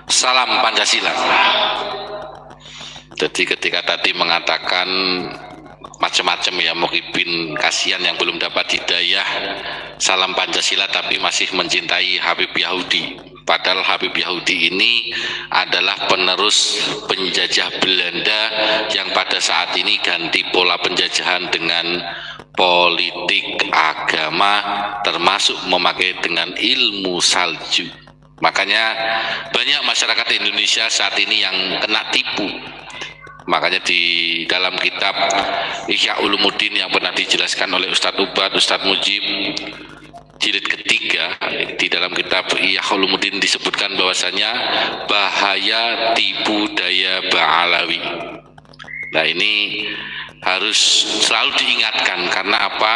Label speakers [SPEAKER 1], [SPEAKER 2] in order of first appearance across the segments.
[SPEAKER 1] Salam Pancasila. Jadi ketika tadi mengatakan macam-macam ya, Muhyiddin kasihan yang belum dapat hidayah salam Pancasila tapi masih mencintai Habib Yahudi. Padahal Habib Yahudi ini adalah penerus penjajah Belanda yang pada saat ini ganti pola penjajahan dengan politik agama, termasuk memakai dengan ilmu salju. Makanya banyak masyarakat Indonesia saat ini yang kena tipu. Makanya di dalam kitab Ihya Ulumuddin yang pernah dijelaskan oleh Ustadz Ubad, Ustadz Mujib, jilid ketiga, di dalam kitab Ihya Ulumuddin disebutkan bahwasanya bahaya tipu daya Ba'alawi. Nah, ini harus selalu diingatkan. Karena apa?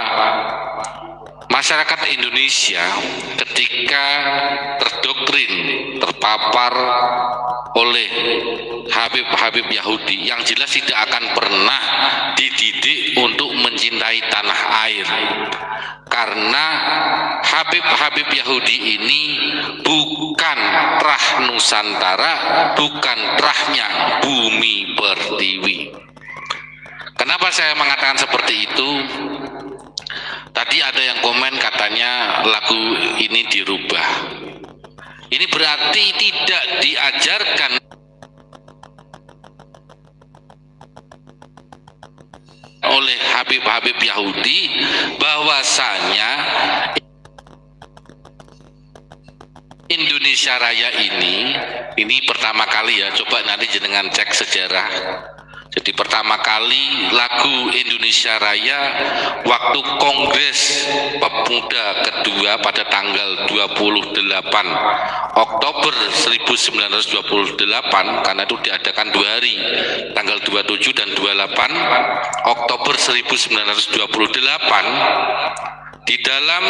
[SPEAKER 1] Masyarakat Indonesia ketika terdoktrin, terpapar oleh Habib-Habib Yahudi yang jelas tidak akan pernah dididik untuk mencintai tanah air. Karena Habib-Habib Yahudi ini bukan trah Nusantara, bukan trahnya bumi pertiwi. Kenapa saya mengatakan seperti itu? Tadi ada yang komen katanya lagu ini dirubah. Ini berarti tidak diajarkan oleh Habib-Habib Yahudi bahwasanya Indonesia Raya ini pertama kali ya, coba nanti jenengan cek sejarah. Jadi pertama kali lagu Indonesia Raya waktu Kongres Pemuda kedua pada tanggal 28 Oktober 1928, karena itu diadakan 2 hari, tanggal 27 dan 28 Oktober 1928, di dalam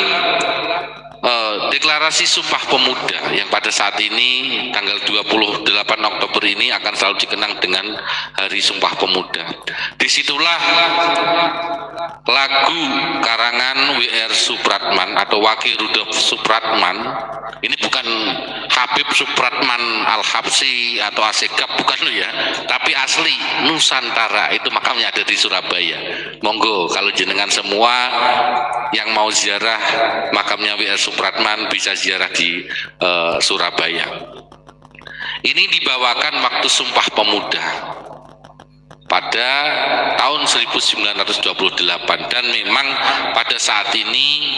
[SPEAKER 1] deklarasi Sumpah Pemuda yang pada saat ini tanggal 28 Oktober ini akan selalu dikenang dengan Hari Sumpah Pemuda. Disitulah lagu karangan W.R. Supratman atau Waki Rudolf Supratman, ini bukan Habib Supratman Al-Habsyi atau Asegaf, bukan loh ya, tapi asli Nusantara, itu makamnya ada di Surabaya. Monggo kalau jenengan semua yang mau ziarah makamnya W.R. Supratman bisa ziarah di Surabaya. Ini dibawakan waktu Sumpah Pemuda pada tahun 1928, dan memang pada saat ini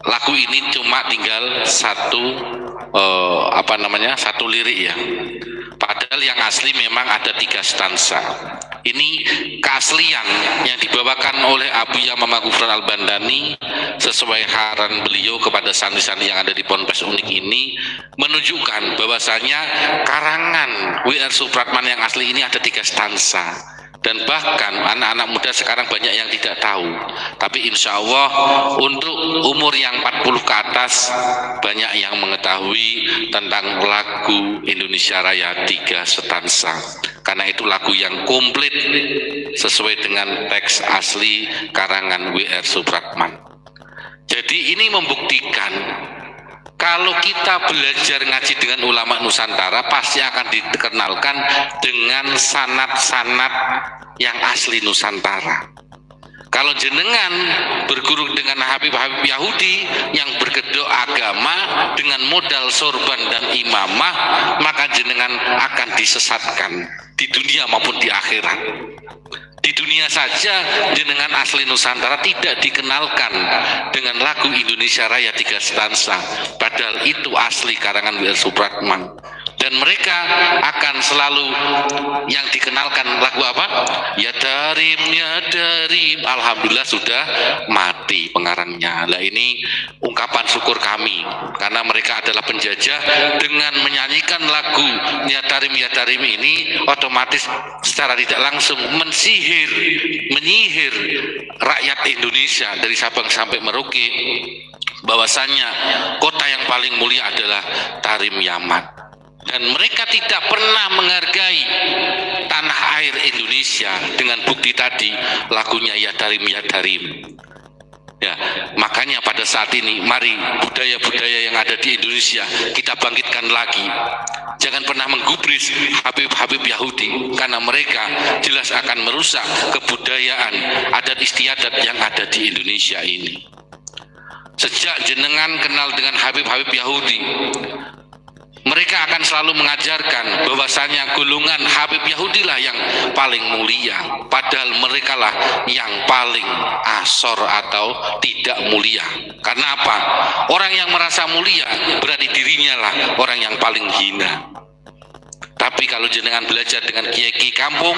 [SPEAKER 1] lagu ini cuma tinggal satu lirik ya. Padahal yang asli memang ada 3 stansa. Ini keaslian yang dibawakan oleh Abu Yamamah Ghufran Al-Bandani sesuai haran beliau kepada santri-santri yang ada di Ponpes Unik ini, menunjukkan bahwasanya karangan W.R. Supratman yang asli ini ada 3 stansa. Dan bahkan anak-anak muda sekarang banyak yang tidak tahu, tapi insya Allah untuk umur yang 40 ke atas banyak yang mengetahui tentang lagu Indonesia Raya 3 stansa, karena itu lagu yang komplit sesuai dengan teks asli karangan W.R. Supratman. Jadi ini membuktikan kalau kita belajar ngaji dengan ulama Nusantara pasti akan dikenalkan dengan sanad-sanad yang asli Nusantara. Kalau jenengan berguru dengan Habib-Habib Yahudi yang berkedok agama dengan modal sorban dan imamah, maka jenengan akan disesatkan di dunia maupun di akhirat. Di dunia saja jenengan asli Nusantara tidak dikenalkan dengan lagu Indonesia Raya 3 stansa, padahal itu asli karangan W.R. Supratman. Dan mereka akan selalu yang dikenalkan lagu apa? Ya Darim, ya Darim. Alhamdulillah sudah mati pengarangnya. Nah, ini ungkapan syukur kami karena mereka adalah penjajah. Dengan menyanyikan lagu Ya Darim, ya Darim ini otomatis secara tidak langsung menyihir rakyat Indonesia dari Sabang sampai Merauke bahwasannya kota yang paling mulia adalah Tarim Yaman. Dan mereka tidak pernah menghargai tanah air Indonesia dengan bukti tadi lagunya Ya Darim, ya Darim. Ya, makanya pada saat ini mari budaya-budaya yang ada di Indonesia kita bangkitkan lagi. Jangan pernah menggubris Habib-Habib Yahudi, karena mereka jelas akan merusak kebudayaan adat istiadat yang ada di Indonesia ini. Sejak jenengan kenal dengan Habib-Habib Yahudi, mereka akan selalu mengajarkan bahwasanya golongan Habib Yahudi lah yang paling mulia, padahal mereka lah yang paling asor atau tidak mulia. Karena apa? Orang yang merasa mulia berarti dirinya lah orang yang paling hina. Tapi kalau jenengan belajar dengan kiai-kiai kampung,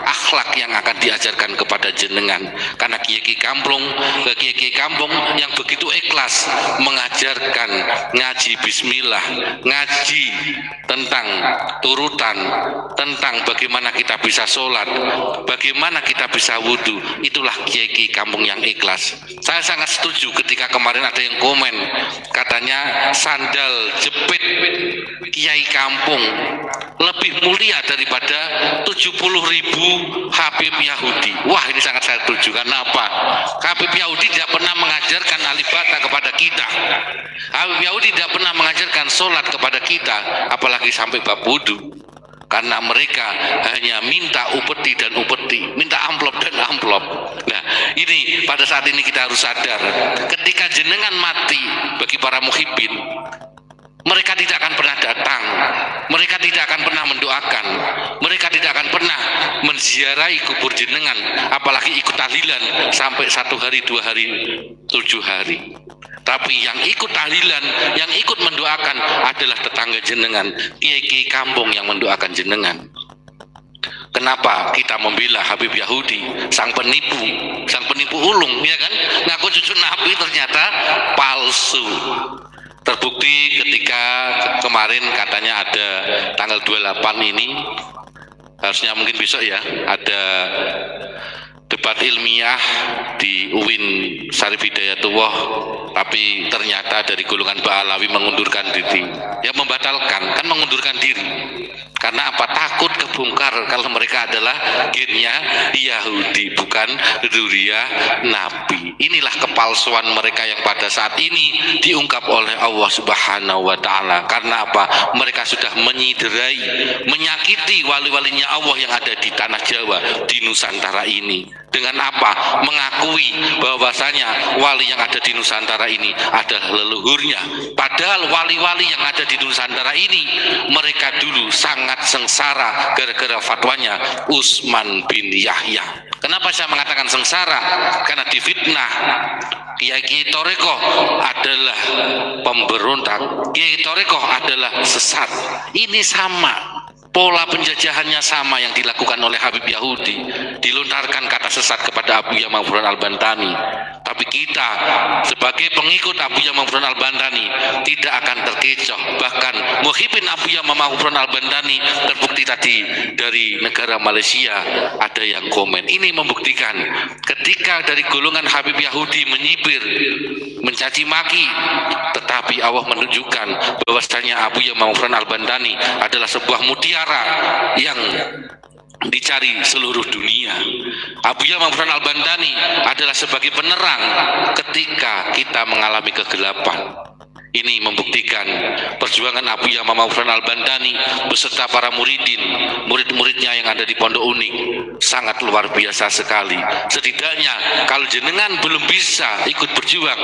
[SPEAKER 1] akhlak yang akan diajarkan kepada jenengan. Karena kiai-kiai kampung yang begitu ikhlas mengajarkan ngaji bismillah, ngaji tentang turutan, tentang bagaimana kita bisa sholat, bagaimana kita bisa wudhu. Itulah kiai-kiai kampung yang ikhlas. Saya sangat setuju ketika kemarin ada yang komen, katanya sandal jepit kiai kampung lebih mulia daripada 70.000 Habib Yahudi. Wah, ini sangat saya setuju. Karena apa? Habib Yahudi tidak pernah mengajarkan alif bata kepada kita. Habib Yahudi tidak pernah mengajarkan sholat kepada kita, apalagi sampai bab wudhu. Karena mereka hanya minta upeti dan upeti, minta amplop dan amplop. Nah, ini pada saat ini kita harus sadar, ketika jenengan mati bagi para muhibbin, mereka tidak akan pernah datang, mereka tidak akan pernah mendoakan, mereka tidak akan pernah menziarahi kubur jenengan, apalagi ikut tahlilan sampai 1 hari, 2 hari, 7 hari. Tapi yang ikut tahlilan, yang ikut mendoakan adalah tetangga jenengan, kiai-kiai kampung yang mendoakan jenengan. Kenapa kita membela Habib Yahudi, sang penipu ulung, ya kan? Ngaku cucu Nabi ternyata palsu. Terbukti ketika kemarin katanya ada tanggal 28 ini, harusnya mungkin besok ya, ada debat ilmiah di UIN Syarif Hidayatullah, tapi ternyata dari golongan Ba'alawi mengundurkan diri. Ya membatalkan, kan mengundurkan diri. Karena apa? Takut kebongkar kalau mereka adalah gennya Yahudi, bukan dzurriyyah Nabi. Inilah kepalsuan mereka yang pada saat ini diungkap oleh Allah Subhanahu wa Ta'ala. Karena apa? Mereka sudah menyiderai, menyakiti wali-walinya Allah yang ada di tanah Jawa, di Nusantara ini. Dengan apa? Mengakui bahwasanya wali yang ada di Nusantara ini adalah leluhurnya. Padahal wali-wali yang ada di Nusantara ini, mereka dulu sangat sengsara gara-gara fatwanya Utsman bin Yahya. Kenapa saya mengatakan sengsara? Karena difitnah. Kiai Toreko adalah pemberontak, Kiai Toreko adalah sesat. Ini sama, pola penjajahannya sama yang dilakukan oleh Habib Yahudi, dilontarkan kata sesat kepada Abu Ya'ma Ma'ruf Al-Bantani. Tapi kita sebagai pengikut Abu Ya'ma Ma'ruf Al-Bantani tidak akan terkecoh. Bahkan muhibbin Abu Ya'ma Ma'ruf Al-Bantani terbukti tadi dari negara Malaysia ada yang komen. Ini membuktikan ketika dari golongan Habib Yahudi menyibir, mencaci maki, tetapi Allah menunjukkan bahwasanya Abu Ya'ma Ma'ruf Al-Bantani adalah sebuah mutiara yang dicari seluruh dunia. Abu Ya'ma Ma'ruf Al-Bantani adalah sebagai penerang ketika kita mengalami kegelapan. Ini membuktikan perjuangan Abu Ya'ma Ma'ruf Al-Bantani beserta para murid-muridnya yang ada di Pondok Unik sangat luar biasa sekali. Setidaknya kalau jenengan belum bisa ikut berjuang,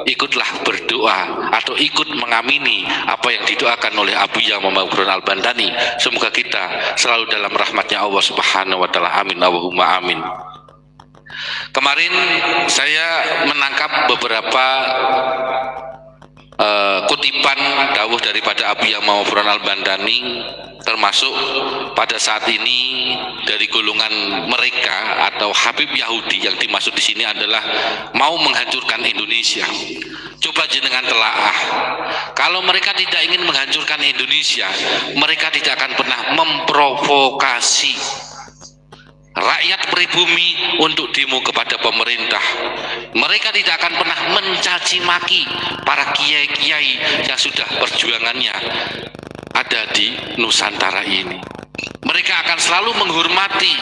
[SPEAKER 1] ikutlah berdoa atau ikut mengamini apa yang didoakan oleh Abu Ya'ma Ma'ruf Al-Bantani. Semoga kita selalu dalam rahmatnya Allah Subhanahu wa Ta'ala. Amin Allahumma amin. Kemarin saya menangkap beberapa kutipan dawuh daripada Abu Ya'ma Ma'ruf Al-Bantani, termasuk pada saat ini dari golongan mereka atau Habib Yahudi yang dimaksud di sini adalah mau menghancurkan Indonesia. Coba jenengan telaah, kalau mereka tidak ingin menghancurkan Indonesia, mereka tidak akan pernah memprovokasi rakyat pribumi untuk demo kepada pemerintah. Mereka tidak akan pernah mencaci maki para kiai-kiai yang sudah perjuangannya ada di Nusantara ini. Mereka akan selalu menghormati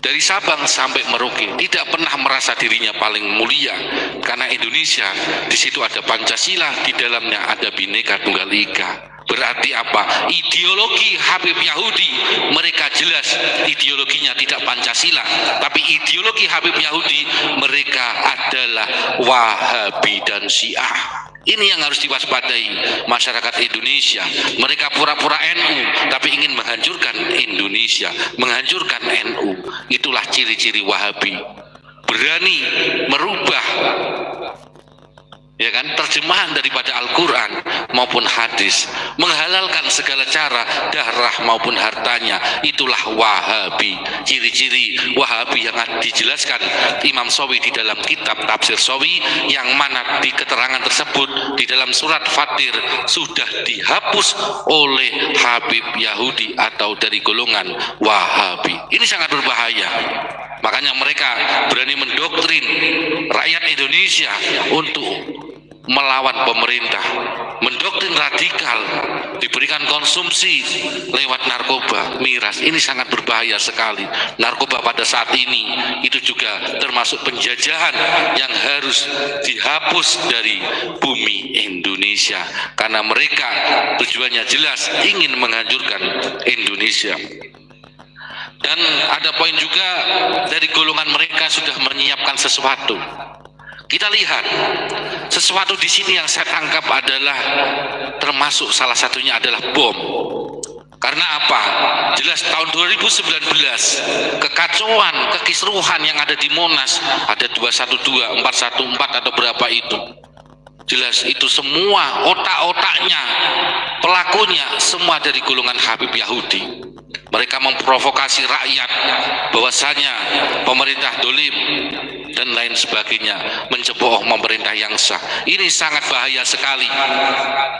[SPEAKER 1] dari Sabang sampai Merauke, tidak pernah merasa dirinya paling mulia, karena Indonesia di situ ada Pancasila, di dalamnya ada Bhinneka Tunggal Ika. Berarti apa? Ideologi Habib Yahudi, mereka jelas ideologinya tidak Pancasila, tapi ideologi Habib Yahudi mereka adalah Wahabi dan Syiah. Ini yang harus diwaspadai masyarakat Indonesia. Mereka pura-pura NU tapi ingin menghancurkan Indonesia, menghancurkan NU. Itulah ciri-ciri Wahabi. Berani merubah, ya kan, terjemahan daripada Al-Quran maupun hadis, menghalalkan segala cara darah maupun hartanya. Itulah Wahabi. Ciri-ciri Wahabi yang dijelaskan Imam Shawi di dalam kitab Tafsir Shawi, yang mana di keterangan tersebut di dalam surat Fatir sudah dihapus oleh Habib Yahudi atau dari golongan Wahabi. Ini sangat berbahaya. Makanya mereka berani mendoktrin rakyat Indonesia untuk melawan pemerintah, mendoktrin radikal, diberikan konsumsi lewat narkoba, miras. Ini sangat berbahaya sekali. Narkoba pada saat ini itu juga termasuk penjajahan yang harus dihapus dari bumi Indonesia, karena mereka tujuannya jelas ingin menghancurkan Indonesia. Dan ada poin juga dari golongan mereka sudah menyiapkan sesuatu. Kita lihat sesuatu di sini yang saya tangkap adalah termasuk salah satunya adalah bom. Karena apa? Jelas tahun 2019 kekacauan, kekisruhan yang ada di Monas, ada 212, 414 atau berapa itu. Jelas itu semua otak-otaknya, pelakunya semua dari golongan Habib Yahudi. Mereka memprovokasi rakyat bahwasanya pemerintah dolim dan lain sebagainya, menceboh pemerintah yang sah. Ini sangat bahaya sekali.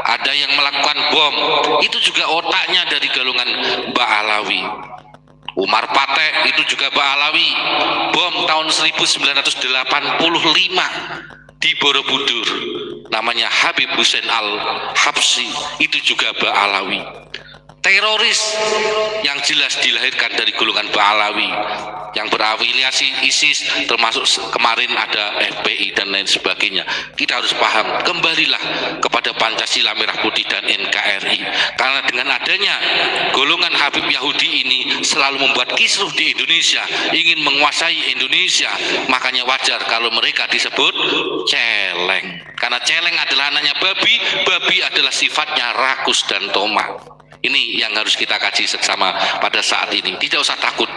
[SPEAKER 1] Ada yang melakukan bom, itu juga otaknya dari golongan Ba'alawi. Umar Patek itu juga Ba'alawi. Bom tahun 1985 di Borobudur, namanya Habib Hussein Al-Habsyi, itu juga Ba'alawi. Teroris yang jelas dilahirkan dari golongan Ba'alawi yang berafiliasi ISIS, termasuk kemarin ada FPI dan lain sebagainya. Kita harus paham, kembalilah kepada Pancasila Merah Putih dan NKRI, karena dengan adanya golongan Habib Yahudi ini selalu membuat kisruh di Indonesia, ingin menguasai Indonesia. Makanya wajar kalau mereka disebut celeng, karena celeng adalah anaknya babi, babi adalah sifatnya rakus dan tomat. Ini yang harus kita kaji bersama pada saat ini. Tidak usah takut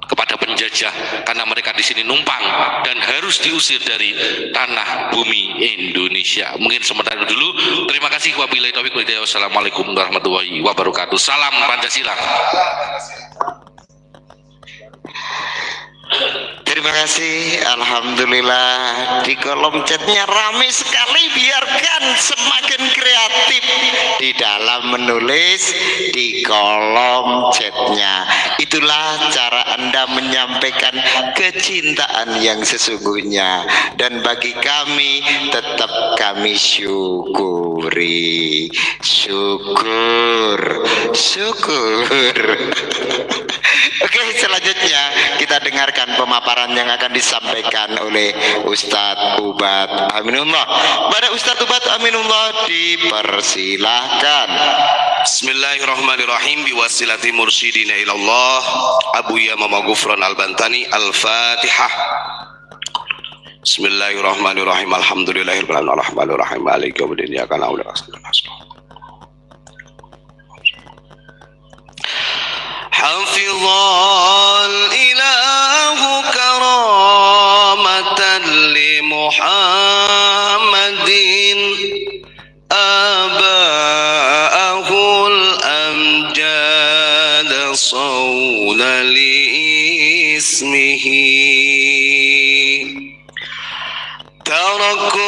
[SPEAKER 1] kepada penjajah, karena mereka di sini numpang dan harus diusir dari tanah bumi Indonesia. Mungkin sementara dulu. Terima kasih. Wabillahi taufiq wal hidayah. Wassalamualaikum warahmatullahi wabarakatuh. Salam Pancasila.
[SPEAKER 2] Terima kasih. Alhamdulillah, di kolom chatnya ramai sekali. Biarkan semakin kreatif di dalam menulis di kolom chatnya. Itulah cara Anda menyampaikan kecintaan yang sesungguhnya, dan bagi kami tetap kami syukuri. Syukur. Oke, selanjutnya kita dengarkan pemaparan yang akan disampaikan oleh Ustadz Ubat Aminullah. Pada Ustadz Ubat Aminullah dipersilahkan.
[SPEAKER 3] Bismillahirrahmanirrahim. Biwasilati mursyidina ilallah Abuya Mama Gufron Al-Bantani. Al-Fatihah. Bismillahirrahmanirrahim. Alhamdulillahirabbil alamin arrahmanirrahim maliki yaumiddin iyyaka na'budu wa iyyaka nasta'in. Hafizal ilahu karamatan li Muhammadin aba'ahul amjad sawla li ismihi taraku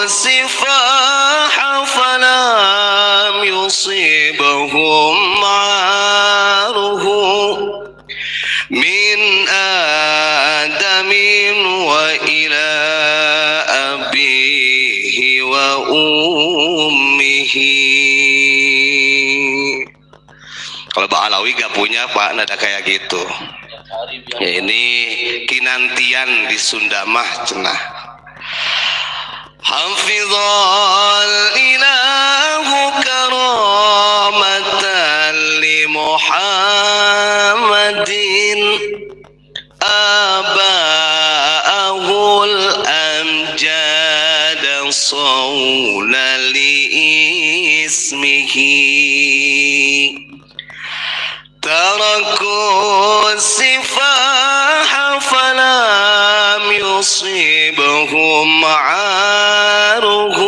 [SPEAKER 3] sifaha falam yusibahum min adamin wa ila abihi wa ummihi. Kalau Ba'alawi gak punya Pak nada kayak gitu ya. Ini kinantian di Sunda mah cenah. حفظ الإله كرامة لمحمد آباءه الأمجاد صولا لاسمه تركوا السفاح فلم يصيبهم عاره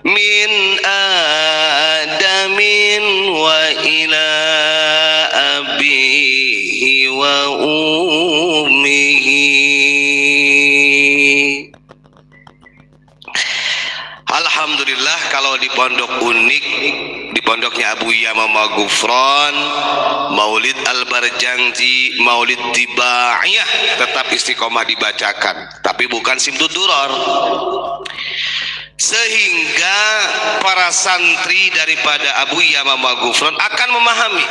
[SPEAKER 3] من آدم وإلى أبيه وأمه. Alhamdulillah, kalau di pondok unik, di pondoknya Abu Yamamah Ghufran, Maulid Al-Barjangji, Maulid Tibaiyah tetap istiqomah dibacakan, tapi bukan Simtud Duror. Sehingga para santri daripada Abu Yamamah Ghufran akan memahami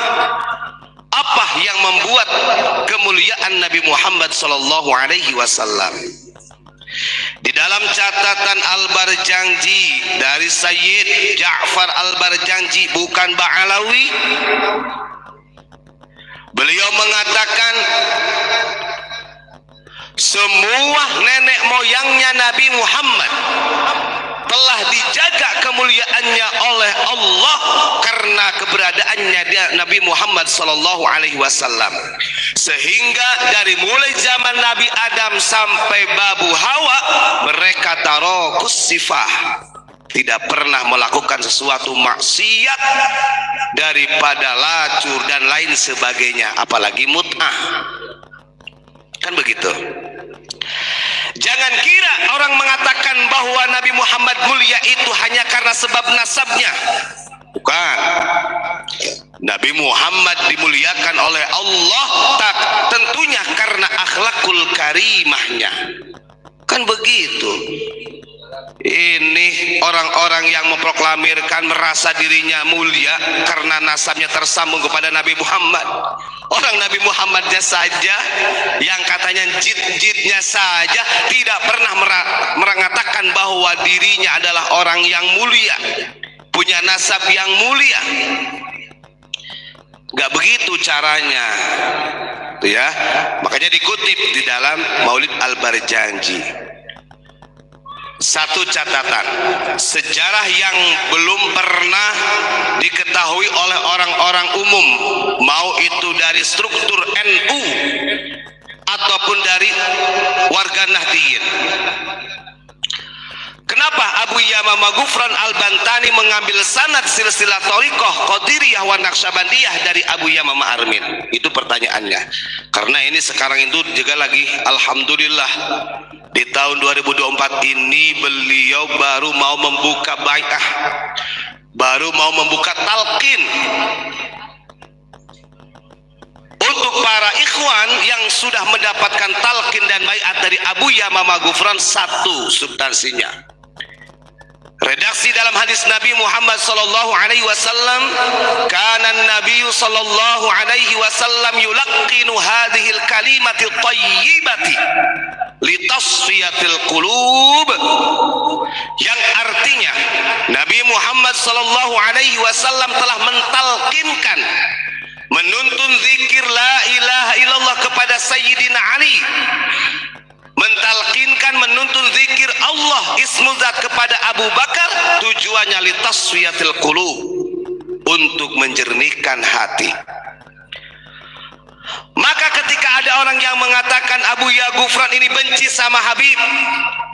[SPEAKER 3] apa yang membuat kemuliaan Nabi Muhammad sallallahu alaihi wasallam. Di dalam catatan Al-Barjangji dari Sayyid Ja'far Al-Barjangji, bukan Ba'alawi, beliau mengatakan semua nenek moyangnya Nabi Muhammad telah dijaga kemuliaannya oleh Allah karena keberadaannya dia Nabi Muhammad sallallahu alaihi wasallam, sehingga dari mulai zaman Nabi Adam sampai babu Hawa mereka tarokus sifah, tidak pernah melakukan sesuatu maksiat daripada lacur dan lain sebagainya, apalagi mut'ah, kan begitu. Jangan kira orang mengatakan bahwa Nabi Muhammad mulia itu hanya karena sebab nasabnya. Bukan. Nabi Muhammad dimuliakan oleh Allah tentunya karena akhlakul karimahnya. Kan begitu. Ini orang-orang yang memproklamirkan merasa dirinya mulia karena nasabnya tersambung kepada Nabi Muhammad. Orang Nabi Muhammadnya saja yang katanya jid-jidnya saja tidak pernah mengatakan bahwa dirinya adalah orang yang mulia, punya nasab yang mulia. Gak begitu caranya, tuh ya. Makanya dikutip di dalam Maulid Al-Barjangji. Satu catatan, sejarah yang belum pernah diketahui oleh orang-orang umum, mau itu dari struktur NU ataupun dari warga Nahdliyin. Kenapa Abu Yamamah Ghufran Al-Bantani mengambil sanad silsilah thariqah Qadiriyah wa Naqsyabandiyah dari Abu Yamamah Armin? Itu pertanyaannya. Karena ini sekarang itu juga lagi alhamdulillah di tahun 2024 ini beliau baru mau membuka bai'ah, baru mau membuka talqin untuk para ikhwan yang sudah mendapatkan talqin dan bai'at dari Abu Yamamah Ghufran. Satu substansinya, redaksi dalam hadis Nabi Muhammad sallallahu alaihi wasallam, kana Nabi sallallahu alaihi wasallam yulaqqinu hadhil kalimati thayyibati litasfiyatil qulub, yang artinya Nabi Muhammad sallallahu alaihi wasallam telah mentalkinkan, menuntun zikir la ilaha illallah kepada Sayyidina Ali, mentalkinkan menuntun zikir Allah ismu zat kepada Abu Bakar, tujuannya litasfiyatil qulub, untuk menjernihkan hati. Maka ketika ada orang yang mengatakan Abu Ya Ghufran ini benci sama Habib,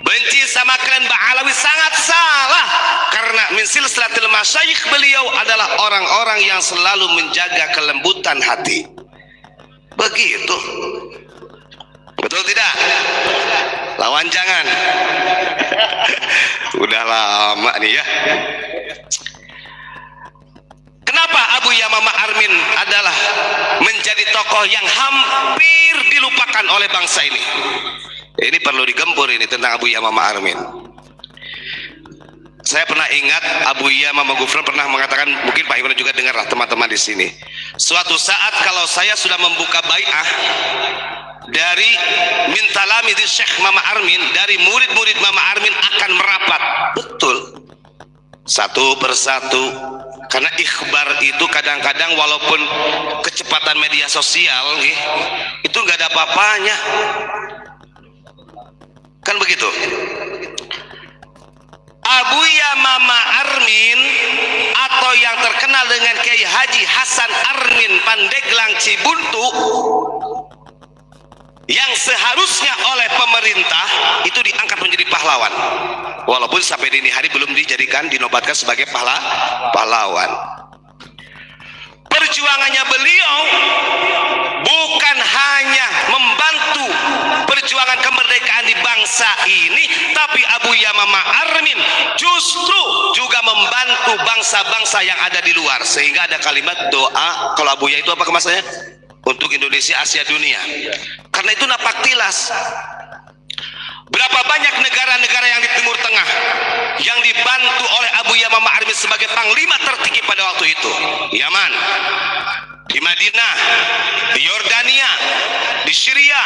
[SPEAKER 3] benci sama klan Ba'alawi, sangat salah. Karena min silsilatil masyayikh, beliau adalah orang-orang yang selalu menjaga kelembutan hati. Begitu. Betul tidak? Lawan jangan. Udah lama nih ya. Kenapa Abu Yamamah Armin adalah menjadi tokoh yang hampir dilupakan oleh bangsa ini? Ini perlu digempur ini tentang Abu Yamamah Armin. Saya pernah ingat Abu Yamamah Ghufran pernah mengatakan, mungkin Pak Iwan juga dengar lah teman-teman di sini. Suatu saat kalau saya sudah membuka bai'ah, dari min talamidhi Syekh Mama Armin, dari murid-murid Mama Armin akan merapat. Betul, satu persatu. Karena ikhbar itu kadang-kadang walaupun kecepatan media sosial itu nggak ada apa-apanya, kan begitu. Abuya Mama Armin atau yang terkenal dengan Kiai Haji Hasan Armin Pandeglang Cibuntu, yang seharusnya oleh pemerintah itu diangkat menjadi pahlawan, walaupun sampai dini hari belum dinobatkan sebagai pahlawan. Perjuangannya beliau bukan hanya membantu perjuangan kemerdekaan di bangsa ini, tapi Abuya Mama Armin justru juga membantu bangsa-bangsa yang ada di luar, sehingga ada kalimat doa. Kalau Abuya itu apa kemasannya? Untuk Indonesia, Asia, dunia. Karena itu napak tilas berapa banyak negara-negara yang di Timur Tengah yang dibantu oleh Abuya Mama Armin sebagai panglima tertinggi pada waktu itu. Yaman, di Madinah, di Yordania, di Syria,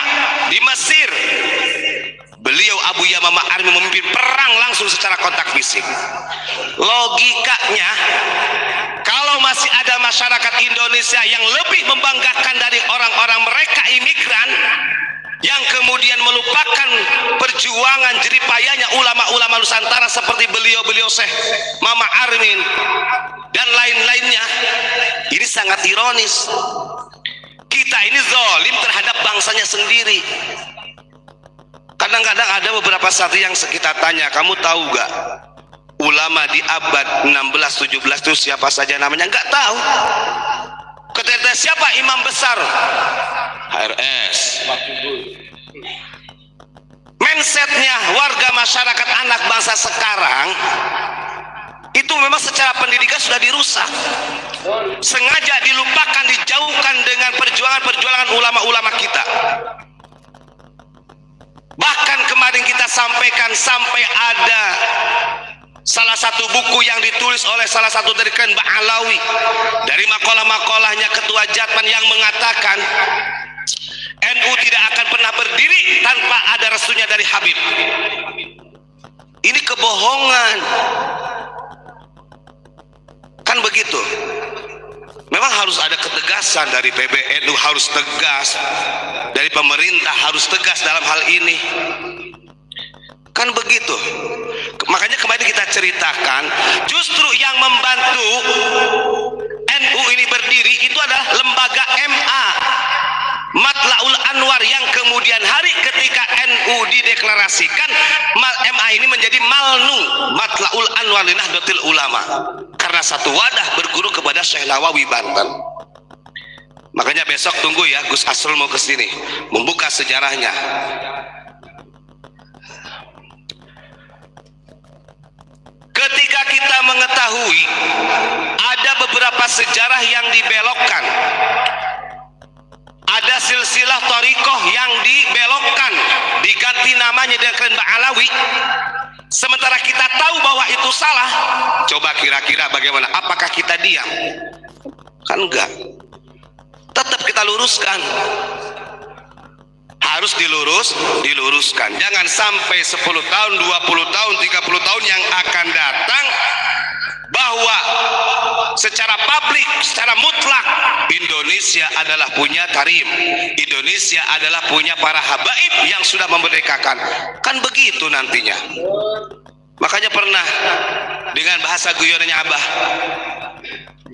[SPEAKER 3] di Mesir. Beliau Abuya Mama Armin memimpin perang langsung secara kontak fisik. Logikanya, kalau masih ada masyarakat Indonesia yang lebih membanggakan dari orang-orang mereka imigran, yang kemudian melupakan perjuangan jeripayanya ulama-ulama Nusantara seperti beliau-beliau Syekh Mama Armin dan lain-lainnya, ini sangat ironis. Kita ini zalim terhadap bangsanya sendiri. Kadang-kadang ada beberapa santri yang kita tanya, kamu tahu gak ulama di abad 16-17 itu siapa saja namanya? Nggak tahu. Ketika siapa imam besar? HRS. Mindsetnya warga masyarakat anak bangsa sekarang itu memang secara pendidikan sudah dirusak, sengaja dilupakan, dijauhkan dengan perjuangan-perjuangan ulama-ulama kita. Bahkan kemarin kita sampaikan sampai ada salah satu buku yang ditulis oleh salah satu dari Klen Ba'alawi, dari makalah-makalahnya Ketua Jatman yang mengatakan NU tidak akan pernah berdiri tanpa ada restunya dari Habib. Ini kebohongan, kan begitu. Memang harus ada ketegasan dari PBNU, harus tegas, dari pemerintah harus tegas dalam hal ini, kan begitu. Makanya kemarin kita ceritakan, justru yang membantu NU ini berdiri itu adalah lembaga MA, Matlaul Anwar, yang kemudian hari ketika NU dideklarasikan, MA ini menjadi Malnu, Matlaul Anwar Nahdlatul Ulama, karena satu wadah berguru kepada Syekh Nawawi Banten. Makanya besok tunggu ya, Gus Asrul mau ke sini membuka sejarahnya. Ketika kita mengetahui ada beberapa sejarah yang dibelokkan, ada silsilah thariqah yang dibelokkan, diganti namanya dengan Klen Ba'alawi, sementara kita tahu bahwa itu salah, coba kira-kira bagaimana? Apakah kita diam? Kan enggak, tetap kita luruskan. Harus diluruskan. Jangan sampai 10 tahun, 20 tahun, 30 tahun yang akan datang bahwa secara publik, secara mutlak Indonesia adalah punya Karim, Indonesia adalah punya para habaib yang sudah memerdekakan. Kan begitu nantinya. Makanya pernah dengan bahasa guyonannya Abah,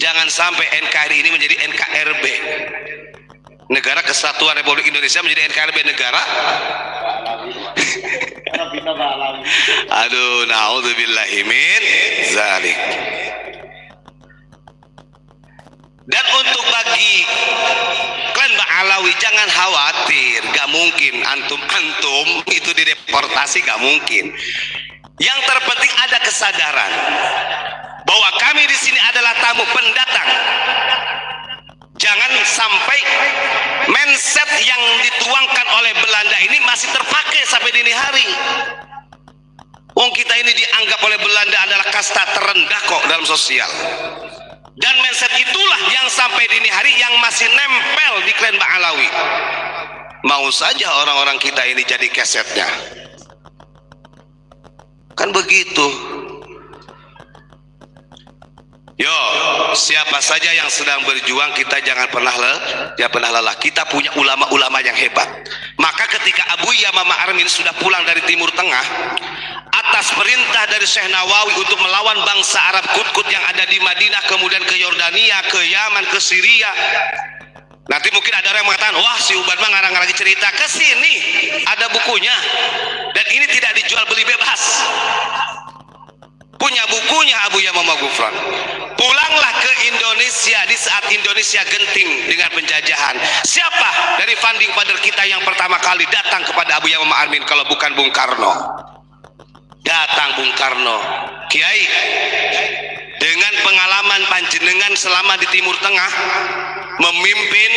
[SPEAKER 3] jangan sampai NKRI ini menjadi NKRB, Negara Kesatuan Republik Indonesia, menjadi NKRB negara. Aduh, naudzubillahi min zalik. Dan untuk bagi Klen Ba'alawi, jangan khawatir, gak mungkin antum itu dideportasi, gak mungkin. Yang terpenting ada kesadaran bahwa kami di sini adalah tamu pendatang. Jangan sampai mindset yang dituangkan oleh Belanda ini masih terpakai sampai dini hari. Wong kita ini dianggap oleh Belanda adalah kasta terendah kok dalam sosial. Dan mindset itulah yang sampai dini hari yang masih nempel di Klen Ba'alawi. mau saja orang-orang kita ini jadi kesetnya. Kan begitu. Yo, siapa saja yang sedang berjuang, kita jangan pernah lelah. Kita punya ulama-ulama yang hebat. Maka ketika Abu Yamamah Armin sudah pulang dari Timur Tengah atas perintah dari Syekh Nawawi untuk melawan bangsa Arab Kut-Kut yang ada di Madinah, kemudian ke Yordania, ke Yaman, ke Syria. Nanti mungkin ada orang yang mengatakan, wah si Ubad mah ngarang lagi cerita. Ke sini ada bukunya, dan ini tidak dijual beli bebas. Punya bukunya Abu Yamamah Ghufran. Pulanglah ke Indonesia di saat Indonesia genting dengan penjajahan. Siapa dari founding father kita yang pertama kali datang kepada Abu Yamamah Armin kalau bukan Bung Karno? Datang Bung Karno. Kiai, dengan pengalaman panjenengan selama di Timur Tengah memimpin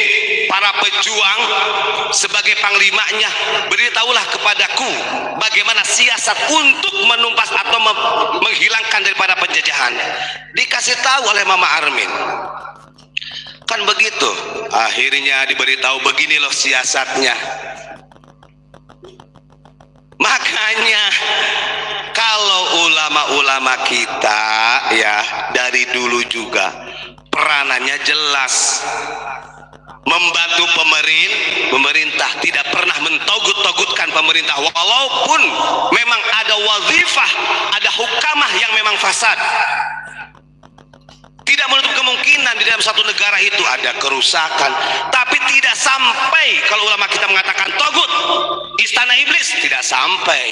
[SPEAKER 3] para pejuang sebagai panglimanya, beritahulah kepadaku bagaimana siasat untuk menumpas atau menghilangkan daripada penjajahan. Dikasih tahu oleh Mama Armin. Kan begitu. Akhirnya diberitahu begini loh siasatnya. Makanya kalau ulama-ulama kita ya dari dulu juga peranannya jelas, membantu pemerintah, tidak pernah mentogut-togutkan pemerintah, walaupun memang ada wazifah, ada hukamah yang memang fasad. Tidak menutup kemungkinan di dalam satu negara itu ada kerusakan, tapi tidak sampai kalau ulama kita mengatakan togut, istana iblis, tidak sampai.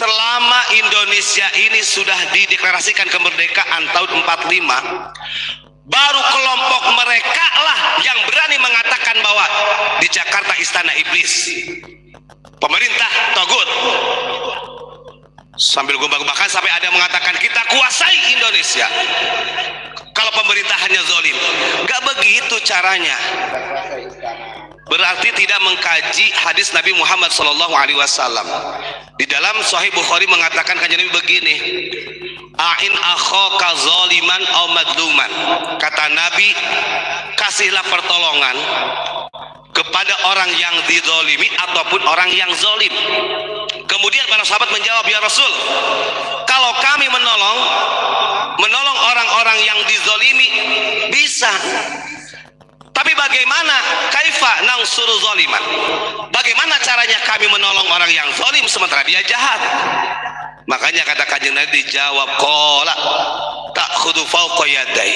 [SPEAKER 3] Selama Indonesia ini sudah dideklarasikan kemerdekaan tahun 45, baru kelompok mereka lah yang berani mengatakan bahwa di Jakarta istana iblis, pemerintah togut. Sambil gombang-gombakan sampai ada yang mengatakan kita kuasai Indonesia kalau pemerintahannya zalim. Gak begitu caranya. Berarti tidak mengkaji hadis Nabi Muhammad SAW. Di dalam Sahih Bukhari mengatakan kanjeng Nabi begini, a'in akhaka zaliman aw madluman. Kata Nabi, kasihlah pertolongan kepada orang yang dizalimi ataupun orang yang zalim. Kemudian para sahabat menjawab, ya Rasul, kalau kami menolong orang-orang yang dizalimi bisa, tapi bagaimana kaifa nangsuru zaliman? Bagaimana caranya kami menolong orang yang zalim sementara dia jahat? Makanya kata kanjeng Nabi dijawab, qala ta'khudhu fawqa yadai,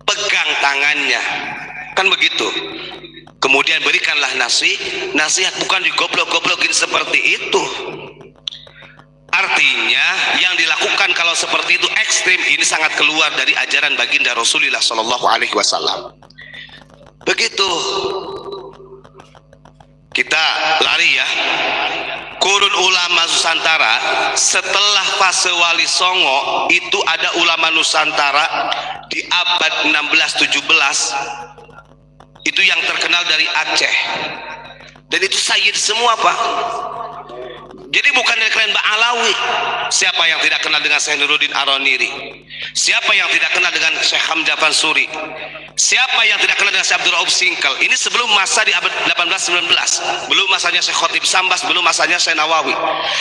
[SPEAKER 3] pegang tangannya. Kan begitu. Kemudian berikanlah nasihat, bukan digoblok-goblokin seperti itu. Artinya yang dilakukan kalau seperti itu ekstrim, ini sangat keluar dari ajaran baginda Rasulullah SAW. Begitu. Kita lari ya. Kurun ulama Nusantara setelah fase Wali Songo itu ada ulama Nusantara di abad 16-17 itu yang terkenal dari Aceh, dan itu sayyid semua Pak. Jadi bukan dari klan Ba'alawi. Siapa yang tidak kenal dengan Syekh Nuruddin Aroniri? Siapa yang tidak kenal dengan Syekh Hamzah Fansuri? Siapa yang tidak kenal dengan Syekh Abdul Rauf Singkal? Ini sebelum masa di abad 18-19, belum masanya Syekh Khotib Sambas, belum masanya Syekh Nawawi.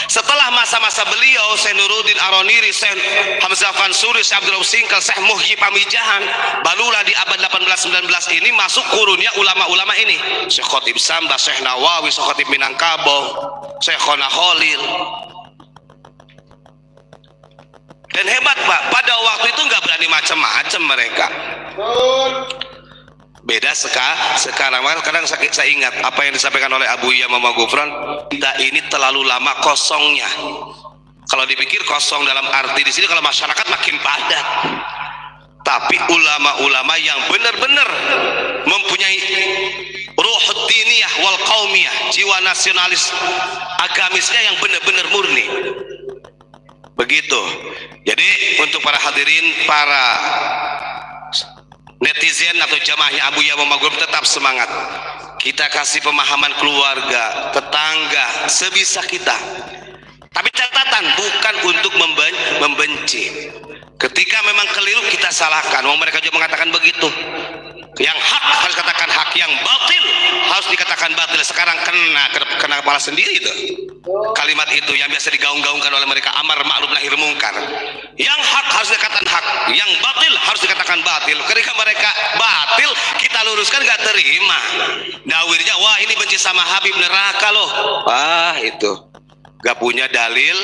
[SPEAKER 3] Setelah masa-masa beliau, Syekh Nuruddin Aroniri, Syekh Hamzah Fansuri, Syekh Abdul Rauf Singkal, Syekh Muhyi Pamijahan, barulah di abad 18-19 ini masuk kurunnya ulama-ulama ini, Syekh Khotib Sambas, Syekh Nawawi, Syekh Khotib Minangkabau, Syekh Khona Khalil. Dan hebat Pak, pada waktu itu nggak berani macam-macam mereka. Beda sekarang. Kadang saya ingat apa yang disampaikan oleh Abu Yamamah Ghufran, kita ini terlalu lama kosongnya. Kalau dipikir kosong dalam arti di sini kalau masyarakat makin padat. Tapi ulama-ulama yang benar-benar mempunyai ruh diniyah wal qaumiyah, jiwa nasionalis agamisnya yang benar-benar murni. Begitu. Jadi untuk para hadirin, para netizen atau jamaahnya Abu Yamamah Ghufran, tetap semangat. Kita kasih pemahaman keluarga, tetangga, sebisa kita. Tapi catatan, bukan untuk membenci. Ketika memang keliru kita salahkan. Mereka juga mengatakan begitu. Yang hak harus katakan hak, yang batil harus dikatakan batil. Sekarang kena kepala sendiri itu kalimat itu yang biasa digaung-gaungkan oleh mereka, amar ma'ruf nahi munkar. Yang hak harus dikatakan hak, yang batil harus dikatakan batil. Ketika mereka batil kita luruskan gak terima, dawirnya wah ini benci sama Habib, neraka loh. Wah itu gak punya dalil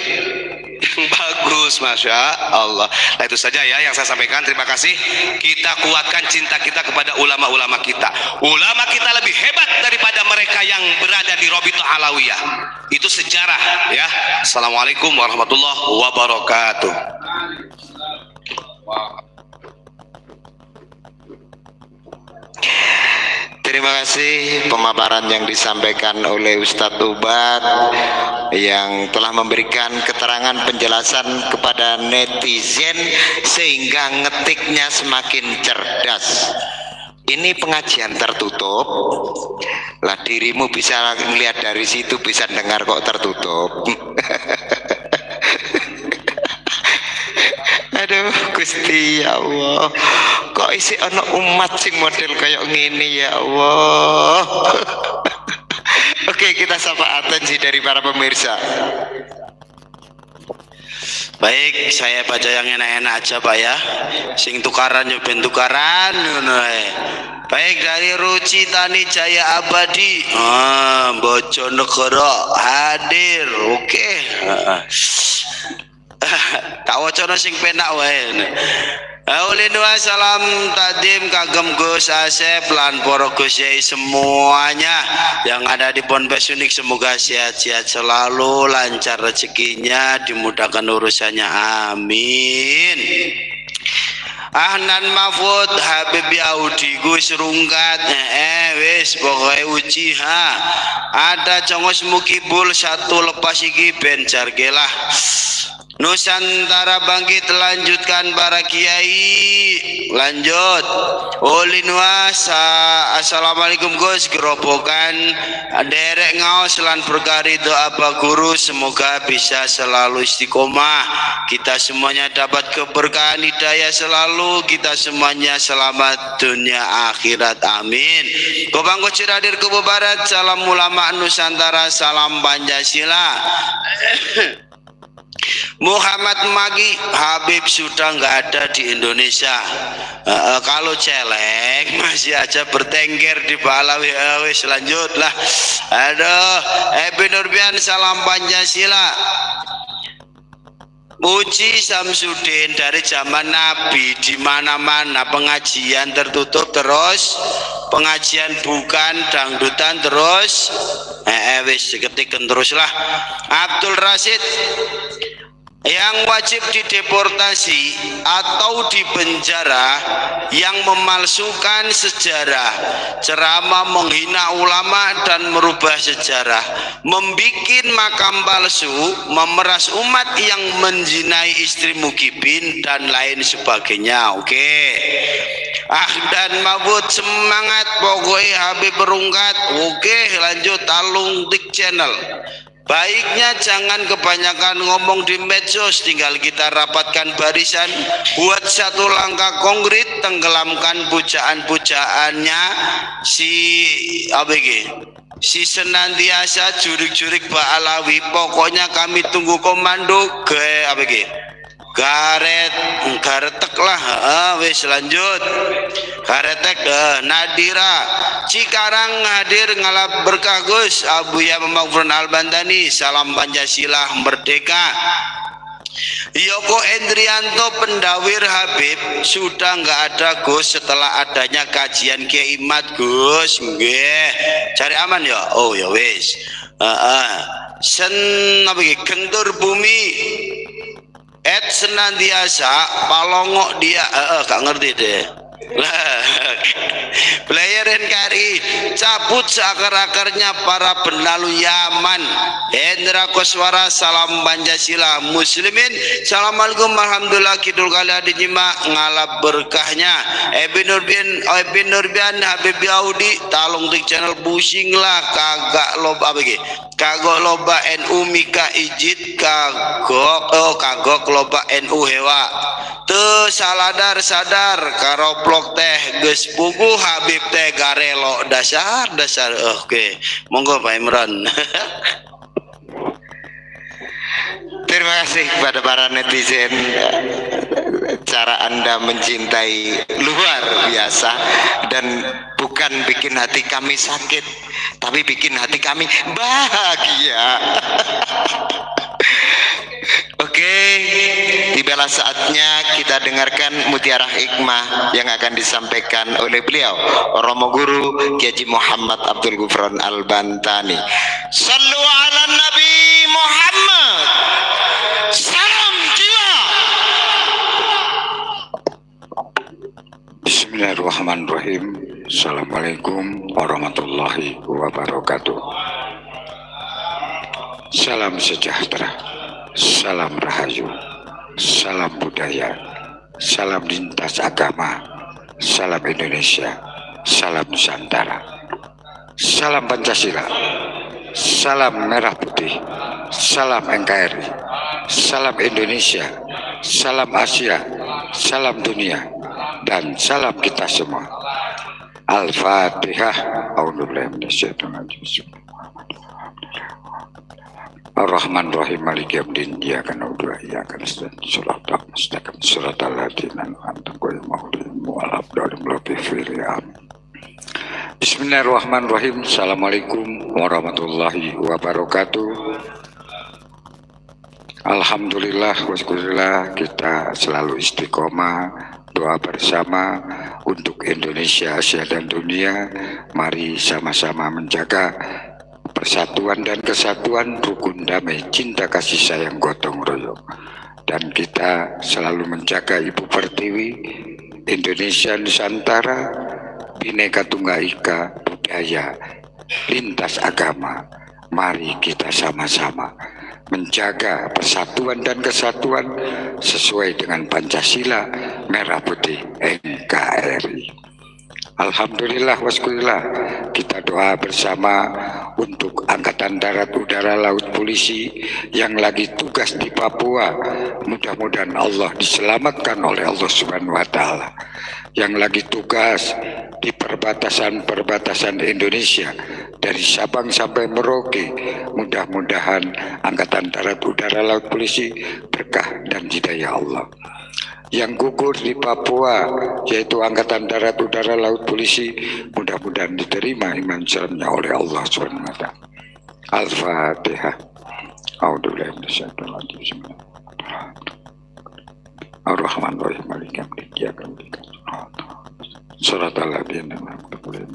[SPEAKER 3] yang bagus, masya Allah. Nah itu saja ya yang saya sampaikan. Terima kasih. Kita kuatkan cinta kita kepada ulama-ulama kita. Ulama kita lebih hebat daripada mereka yang berada di Robito Alawiyah. Itu sejarah ya. Assalamualaikum warahmatullahi wabarakatuh.
[SPEAKER 2] Terima kasih pemaparan yang disampaikan oleh Ustadz Ubat yang telah memberikan keterangan penjelasan kepada netizen sehingga ngetiknya semakin cerdas. Ini pengajian tertutup lah, dirimu bisa melihat dari situ, bisa dengar kok tertutup. Aduh Gusti ya Allah, kok isi anak umat sing model kayak gini ya Allah. Oke, kita sapa atensi dari para pemirsa.
[SPEAKER 4] Baik, saya baca yang enak-enak aja Pak ya. Sing tukaran nyoben tukaran ngono ae. Baik, dari Ruci Tani Jaya Abadi, Bojonegoro hadir. Oke. Tak wacana sing penak wae. Aulinwa salam tadim kagem Gus Asep lan para Gus Yai semuanya yang ada di Ponpes Unik, semoga sehat-sehat selalu, lancar rezekinya, dimudahkan urusannya, amin. Ahnan Mahfud Habib Yahudi Gus Rungkat wis pokoke uji ha. Ada congos mukibul satu lepas iki ben jargelah. Nusantara bangkit, lanjutkan para kiai, lanjut. Olinwasa assalamualaikum Gus, gerobokan derek ngaos lan berkari doa Pak Guru, semoga bisa selalu istiqomah, kita semuanya dapat keberkahan hidayah selalu, kita semuanya selamat dunia akhirat, amin. Gobang Kocir hadir Kubu Barat, salam ulama Nusantara, salam Pancasila. Muhammad Magi, Habib sudah nggak ada di Indonesia. Kalau celeng masih aja bertengger di Balawi. Wis lanjutlah. Aduh, Ebi Nurbian, salam Pancasila. Uji Samsudin, dari zaman Nabi di mana-mana pengajian tertutup terus, pengajian bukan dangdutan terus. Wis diketiken teruslah. Abdul Rasid, yang wajib dideportasi atau dipenjara yang memalsukan sejarah, ceramah menghina ulama dan merubah sejarah, membikin makam palsu, memeras umat yang menzinai istri Mukibin dan lain sebagainya. Oke. Dan Mabut semangat pokoknya Habib Berungkat. Oke, lanjut Talung Tik Channel. Baiknya jangan kebanyakan ngomong di medsos, tinggal kita rapatkan barisan, buat satu langkah konkret, tenggelamkan pujaan-pujaannya si ABG, si senantiasa jurik-jurik Pak Alawi. Pokoknya kami tunggu komando ke ABG. Garetek lah, wis lanjut. Garetek Nadira Cikarang hadir ngalap berkah Gus. Abuya Maghfurun Albantani, salam Pancasila merdeka. Yoko Endrianto Pendawir Habib, sudah nggak ada Gus setelah adanya kajian Kiai Mat Gus. Nggih, cari aman ya. Oh ya wis. Gentur Bumi senantiasa palongok dia, gak ngerti deh. Player NKRI cabut seakar-akarnya para benalu Yaman. Hendra Koswara, salam Pancasila. Muslimin, assalamualaikum alhamdulillah kidul kali dinyimak ngalap berkahnya. Ebi Nurbian Habib Yahudi, Talung Tik Channel, pusing lah kagak loba bagi kagok loba NU Mika Ijit kagok loba NU hewa tuh sadar karo Depok teh geus puguh, Habib teh garelo, dasar. Oke, monggo Pak Imran.
[SPEAKER 2] Terima kasih kepada para netizen. Cara Anda mencintai luar biasa, dan bukan bikin hati kami sakit, tapi bikin hati kami bahagia. Oke, tibalah saatnya kita dengarkan mutiara hikmah yang akan disampaikan oleh beliau, Romo Guru Kiai Haji Muhammad Abdul Ghufran Al-Bantani. Sallu ala Nabi Muhammad. Salam jiwa.
[SPEAKER 5] Bismillahirrahmanirrahim. Assalamualaikum warahmatullahi wabarakatuh. Salam sejahtera, salam rahayu, salam budaya, salam lintas agama, salam Indonesia, salam Nusantara, salam Pancasila, salam Merah Putih, salam NKRI, salam Indonesia, salam Asia, salam dunia, dan salam kita semua. Al-Fatihah. Ar-Rahman Rahim Maliki Yawmiddin. Iyyaka na'budu wa iyyaka nasta'in. Shiratal mustaqim. Shiratal ladzina an'amta 'alaihim ghairil maghdubi 'alaihim. Bismillahirrahmanirrahim. Assalamualaikum warahmatullahi wabarakatuh. Alhamdulillah waskurillah, kita selalu istiqomah doa bersama untuk Indonesia, Asia dan dunia. Mari sama-sama menjaga persatuan dan kesatuan, rukun damai, cinta kasih sayang, gotong royong. Dan kita selalu menjaga Ibu Pertiwi, Indonesia Nusantara, Bhinneka Tunggal Ika, budaya, lintas agama. Mari kita sama-sama menjaga persatuan dan kesatuan sesuai dengan Pancasila, Merah Putih, NKRI. Alhamdulillah waskurillah, kita doa bersama untuk Angkatan Darat, Udara, Laut, Polisi yang lagi tugas di Papua. Mudah-mudahan Allah diselamatkan oleh Allah Subhanahu wa Ta'ala. Yang lagi tugas di perbatasan-perbatasan Indonesia dari Sabang sampai Merauke, mudah-mudahan Angkatan Darat, Udara, Laut, Polisi berkah dan hidayah Allah. Yang gugur di Papua yaitu Angkatan Darat, Udara, Laut, Polisi, mudah-mudahan diterima iman Islamnya oleh Allah Subhanahu wa Ta'ala. Al-Fatihah. A'udzubillahi minasyaitonir rajim. Ar-Rahman-Rahim Maliki Yawmiddin. Iyyaka na'budu wa iyyaka nasta'in. Shiratal ladzina an'amta 'alaihim.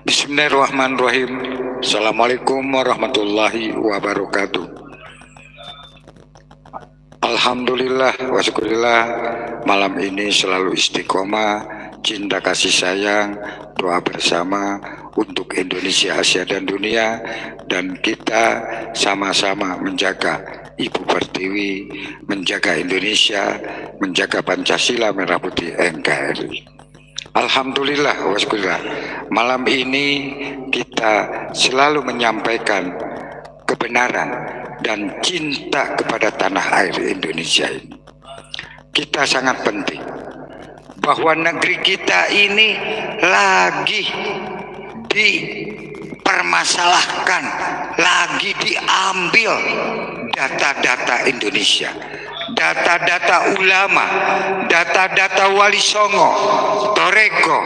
[SPEAKER 5] Bismillahirrahmanirrahim. Assalamualaikum warahmatullahi wabarakatuh. Alhamdulillah wasyukurillah, malam ini selalu istiqomah, cinta kasih sayang, doa bersama untuk Indonesia, Asia dan dunia, dan kita sama-sama menjaga Ibu Pertiwi, menjaga Indonesia, menjaga Pancasila, Merah Putih, NKRI. Alhamdulillah wasyukurillah, malam ini kita selalu menyampaikan kebenaran dan cinta kepada tanah air Indonesia ini. Kita sangat penting bahwa negeri kita ini lagi dipermasalahkan, lagi diambil data-data Indonesia, data-data ulama, data-data Wali Songo, Toreko,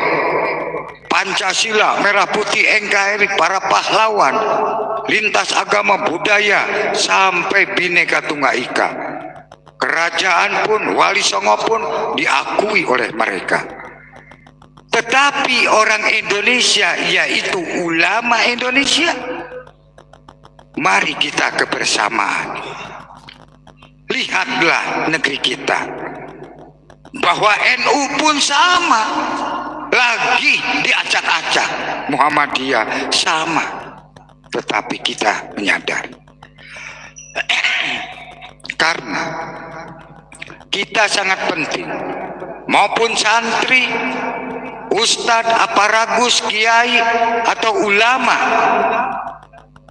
[SPEAKER 5] Pancasila, Merah Putih, NKRI, para pahlawan, lintas agama, budaya, sampai Bhinneka Tunggal Ika. Kerajaan pun, Wali Songo pun diakui oleh mereka. Tetapi orang Indonesia, yaitu ulama Indonesia, mari kita kebersamaan. Lihatlah negeri kita, bahwa NU pun sama, lagi diacak-acak, Muhammadiyah sama, tetapi kita menyadari karena kita sangat penting, maupun santri, ustadz, aparagus, kiai atau ulama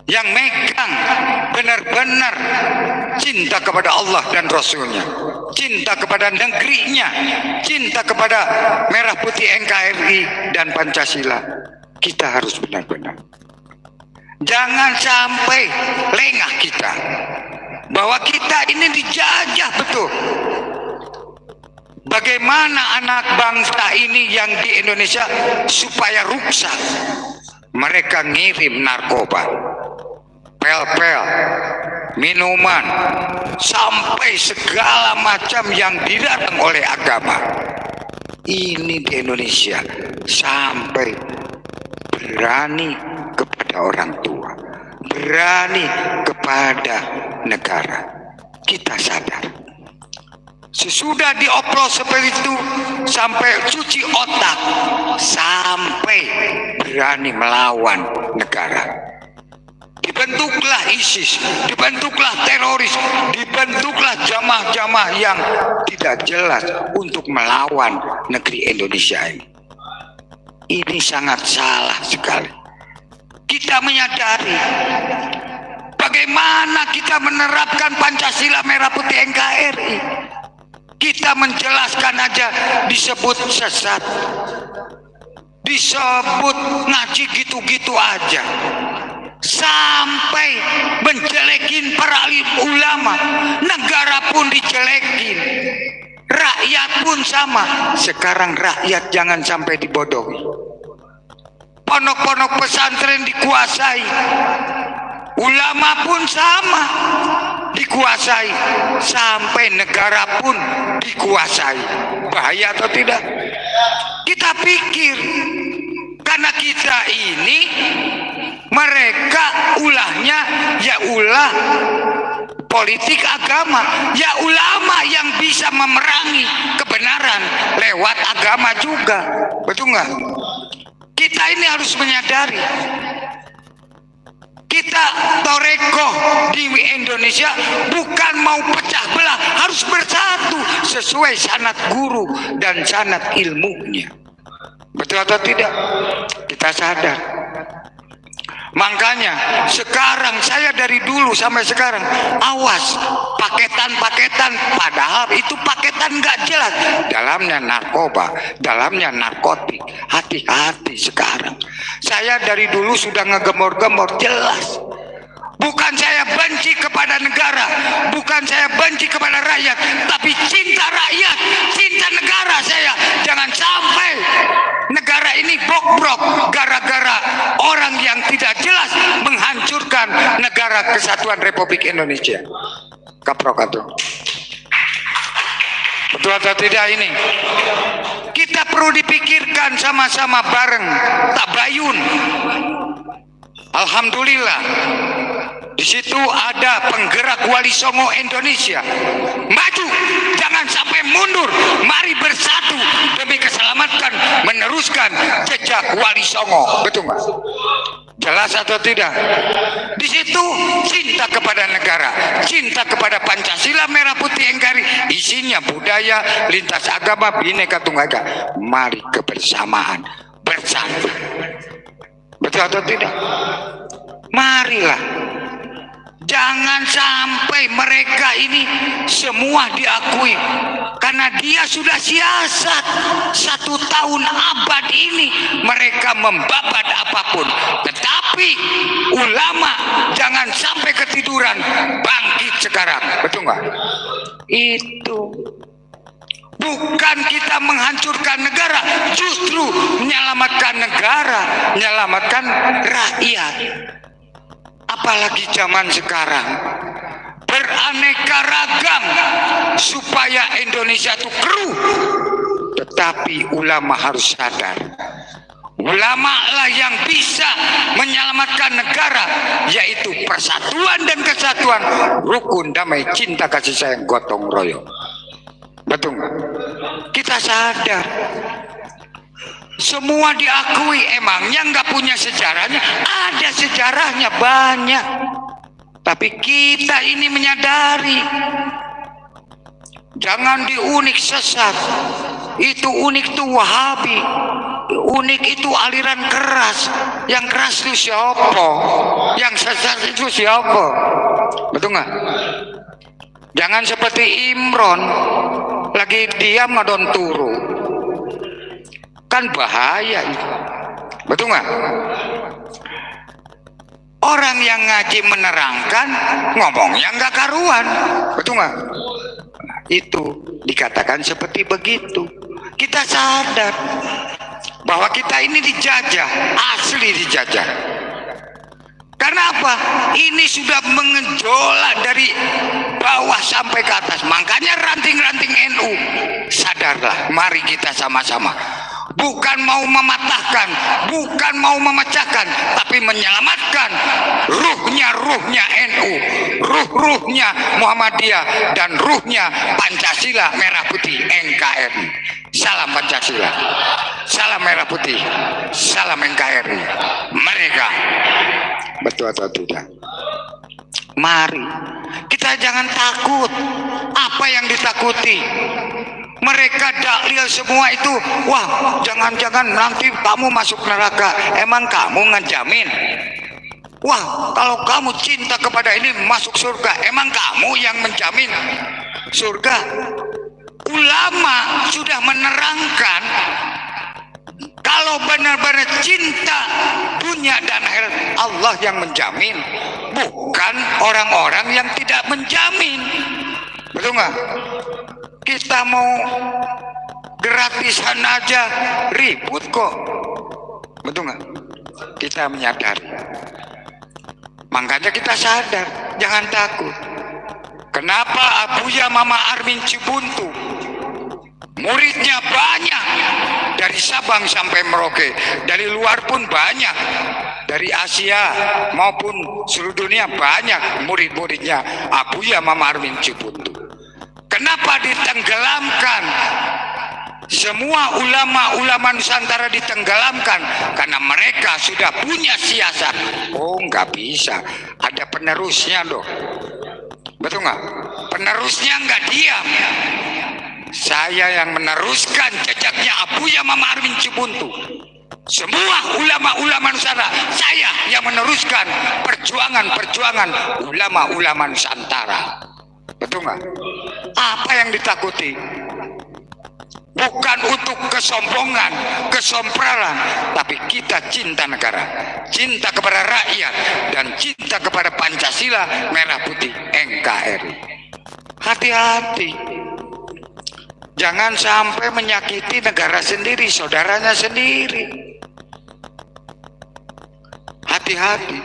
[SPEAKER 5] yang megang benar-benar cinta kepada Allah dan Rasulnya, cinta kepada negerinya, cinta kepada merah putih NKRI dan Pancasila. Kita harus benar-benar, jangan sampai lengah kita bahwa kita ini dijajah betul. Bagaimana anak bangsa ini yang di Indonesia supaya ruksak? Mereka ngirim narkoba, pel-pel, minuman, sampai segala macam yang dilarang oleh agama. Ini di Indonesia sampai berani kepada orang tua, berani kepada negara. Kita sadar. Sesudah dioplos seperti itu, sampai cuci otak, sampai berani melawan negara. Dibentuklah ISIS, dibentuklah teroris, dibentuklah jamaah-jamaah yang tidak jelas untuk melawan negeri Indonesia ini. Ini sangat salah sekali. Kita menyadari bagaimana kita menerapkan Pancasila Merah Putih NKRI. Kita menjelaskan aja disebut sesat, disebut ngaji gitu-gitu aja, sampai menjelekin para alim ulama. Negara pun dijelekin, rakyat pun sama. Sekarang rakyat jangan sampai dibodohi. Pondok-pondok pesantren dikuasai, ulama pun sama dikuasai, sampai negara pun dikuasai. Bahaya atau tidak? Kita pikir karena kita ini, mereka ulahnya ya ulah politik agama, ya ulama yang bisa memerangi kebenaran lewat agama juga. Betul nggak? Kita ini harus menyadari, kita torekoh di Indonesia bukan mau pecah belah, harus bersatu sesuai sanad guru dan sanad ilmunya. Betul atau tidak? Kita sadar. Makanya sekarang saya dari dulu sampai sekarang, awas paketan-paketan, padahal itu paketan nggak jelas, dalamnya narkoba, dalamnya narkotik. Hati-hati sekarang. Saya dari dulu sudah ngegemor-gemor jelas. Bukan saya benci kepada negara, bukan saya benci kepada rakyat, tapi cinta rakyat, cinta negara saya. Jangan sampai negara ini bobrok gara-gara orang yang tidak jelas menghancurkan negara kesatuan Republik Indonesia. Kaprok atuh. Betul atau tidak ini? Kita perlu dipikirkan sama-sama bareng, tabayun. Alhamdulillah, di situ ada penggerak Wali Songo Indonesia. Maju, jangan sampai mundur. Mari bersatu demi keselamatan, meneruskan jejak Wali Songo. Betul nggak? Jelas atau tidak? Di situ cinta kepada negara, cinta kepada Pancasila Merah Putih NKRI, isinya budaya, lintas agama, Bhinneka Tunggal Ika. Mari kebersamaan, bersatu. Betul atau tidak? Marilah. Jangan sampai mereka ini semua diakui, karena dia sudah siasat 1 tahun abad ini mereka membabat apapun. Tetapi ulama jangan sampai ketiduran, bangkit sekarang. Betul nggak? Itu bukan kita menghancurkan negara, justru menyelamatkan negara, menyelamatkan rakyat. Apalagi zaman sekarang beraneka ragam supaya Indonesia itu keruh. Tetapi ulama harus sadar, ulama lah yang bisa menyelamatkan negara, yaitu persatuan dan kesatuan, rukun, damai, cinta, kasih sayang, gotong royong. Betul nggak? Kita sadar. Semua diakui, emangnya nggak punya sejarahnya? Ada sejarahnya banyak. Tapi kita ini menyadari, jangan diunik sesat. Itu unik itu Wahabi, unik itu aliran keras. Yang keras itu siapa? Yang sesat itu siapa? Betul nggak? Jangan seperti Imron, lagi diam ngadon turu. Kan bahaya itu. Betul nggak? Orang yang ngaji menerangkan, ngomongnya nggak karuan. Betul nggak? Nah, itu dikatakan seperti begitu. Kita sadar bahwa kita ini dijajah, asli dijajah. Karena apa? Ini sudah mengejolak dari bawah sampai ke atas. Makanya ranting-ranting NU, sadarlah, mari kita sama-sama. Bukan mau mematahkan, bukan mau memecahkan, tapi menyelamatkan ruhnya NU, ruhnya Muhammadiyah, dan ruhnya Pancasila Merah Putih NKRI. Salam Pancasila, salam Merah Putih, salam NKRI. Mereka. Betul atau tidak? Mari kita jangan takut. Apa yang ditakuti? Mereka dalil semua itu. Wah, jangan-jangan nanti kamu masuk neraka. Emang kamu ngejamin? Wah, kalau kamu cinta kepada ini masuk surga. Emang kamu yang menjamin surga? Ulama sudah menerangkan kalau benar-benar cinta dunia dan akhirat, Allah yang menjamin, bukan orang-orang yang tidak menjamin. Betul nggak? Kita mau gratisan aja ribut kok. Betul nggak? Kita menyadari. Makanya kita sadar, jangan takut. Kenapa Abuya Mama Armin Cibuntu muridnya banyak, dari Sabang sampai Merauke, dari luar pun banyak, dari Asia maupun seluruh dunia banyak murid-muridnya Abuya Mama Armin Cibuntu. Kenapa ditenggelamkan? Semua ulama-ulama Nusantara ditenggelamkan karena mereka sudah punya siasat. Oh, nggak bisa, ada penerusnya loh. Betul nggak? Penerusnya nggak diam. Saya yang meneruskan jejaknya Abuya Mama Armin Cibuntu. Semua ulama-ulama Nusantara, saya yang meneruskan perjuangan ulama-ulama Nusantara. Betul nggak? Apa yang ditakuti? Bukan untuk kesombongan, kesompralan, tapi kita cinta negara, cinta kepada rakyat, dan cinta kepada Pancasila Merah Putih NKRI. Hati-hati. Jangan sampai menyakiti negara sendiri, saudaranya sendiri. Hati-hati.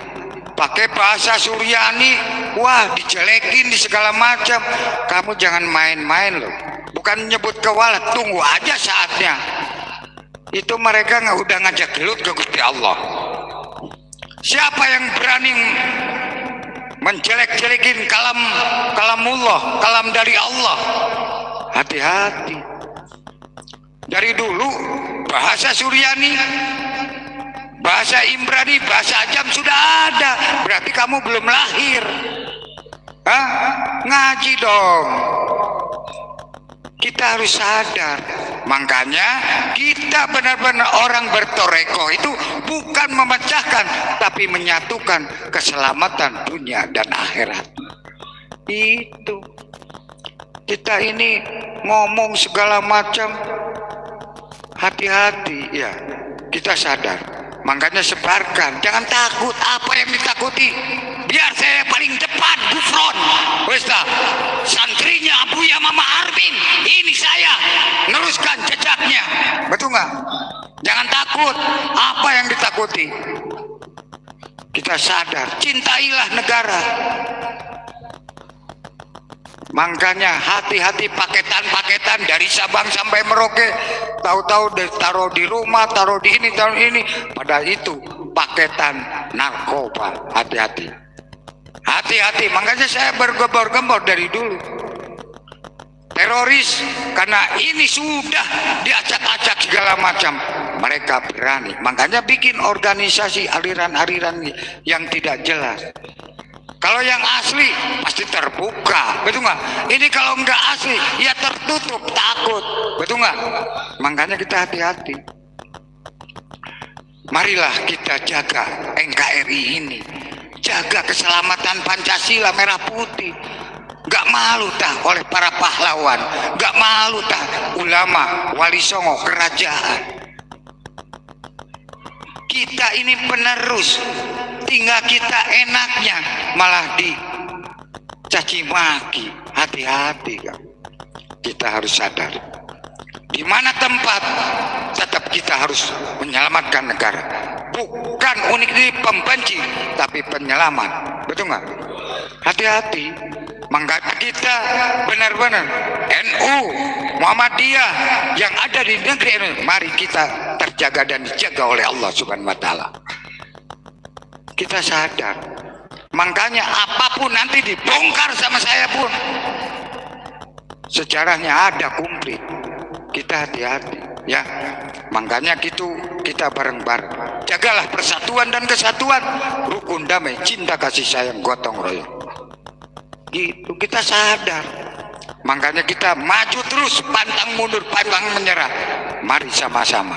[SPEAKER 5] Pakai bahasa Suryani, wah dijelekin di segala macam. Kamu jangan main-main loh. Bukan nyebut kewalat, tunggu aja saatnya. Itu mereka udah ngajak gelut ke Gusti Allah. Siapa yang berani menjelek-jelekin kalamullah, kalam dari Allah? Hati-hati. Dari dulu bahasa Suryani, bahasa Imbrani, bahasa Ajam sudah ada. Berarti kamu belum lahir. Hah? Ngaji dong. Kita harus sadar. Makanya kita benar-benar orang bertoreko itu bukan memecahkan, tapi menyatukan keselamatan dunia dan akhirat. Itu. Kita ini ngomong segala macam, hati-hati ya. Kita sadar. Makanya sebarkan, jangan takut. Apa yang ditakuti? Biar saya paling depan, Gufron. Wes dah, santrinya Abuya Mama Armin. Ini saya, neruskan jejaknya. Betul nggak? Jangan takut. Apa yang ditakuti? Kita sadar, cintailah negara. Makanya hati-hati paketan-paketan dari Sabang sampai Merauke. Tahu-tahu taruh di rumah, taruh di ini, taruh ini. Padahal itu paketan narkoba. Hati-hati. Hati-hati. Makanya saya bergembor-gembor dari dulu. Teroris, karena ini sudah diacak-acak segala macam. Mereka berani. Makanya bikin organisasi aliran-aliran yang tidak jelas. Kalau yang asli pasti terbuka, betul nggak? Ini kalau nggak asli, ya tertutup, takut, betul nggak? Makanya kita hati-hati. Marilah kita jaga NKRI ini, jaga keselamatan Pancasila Merah Putih. Nggak malu tak oleh para pahlawan, gak malu tak ulama, wali songo, kerajaan. Kita ini penerus, tinggal kita enaknya malah dicaci maki. Hati-hati kan. Kita harus sadar, di mana tempat tetap kita harus menyelamatkan negara. Bukan unik ini pembenci, tapi penyelamat. Betul nggak? Hati-hati. Makanya kita benar-benar NU, Muhammadiyah yang ada di negeri ini, mari kita terjaga dan dijaga oleh Allah Subhanahu wa Ta'ala. Kita sadar, makanya apapun nanti dibongkar sama saya pun, sejarahnya ada komplit. Kita hati-hati ya. Makanya gitu, kita bareng-bareng jagalah persatuan dan kesatuan, rukun damai, cinta kasih sayang, gotong royong. Gitu, kita sadar. Makanya kita maju terus, pantang mundur, pantang menyerah. Mari sama-sama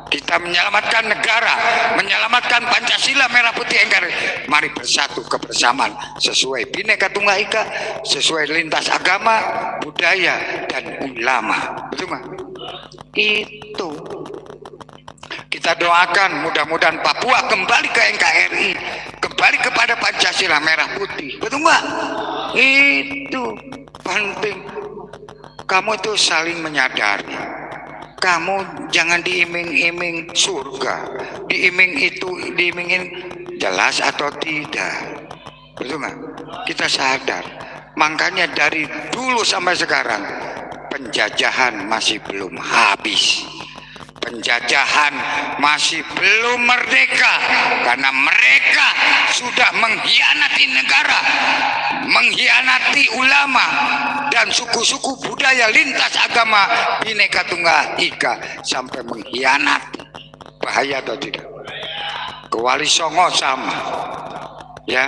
[SPEAKER 5] kita menyelamatkan negara, menyelamatkan Pancasila merah putih NKRI. Mari bersatu kebersamaan sesuai Bhinneka Tunggal Ika, sesuai lintas agama, budaya dan ulama. Betul nggak? Itu kita doakan mudah-mudahan Papua kembali ke NKRI, kembali kepada Pancasila merah putih. Betul nggak? Itu penting. Kamu itu saling menyadari. Kamu jangan diiming-iming surga, diimingin jelas atau tidak. Betul nggak? Kita sadar. Makanya dari dulu sampai sekarang penjajahan masih belum habis. Penjajahan masih belum merdeka karena mereka sudah mengkhianati negara, mengkhianati ulama dan suku-suku budaya lintas agama Bhinneka Tunggal Ika, sampai mengkhianati. Bahaya atau tidak? Ke Wali Songo sama ya,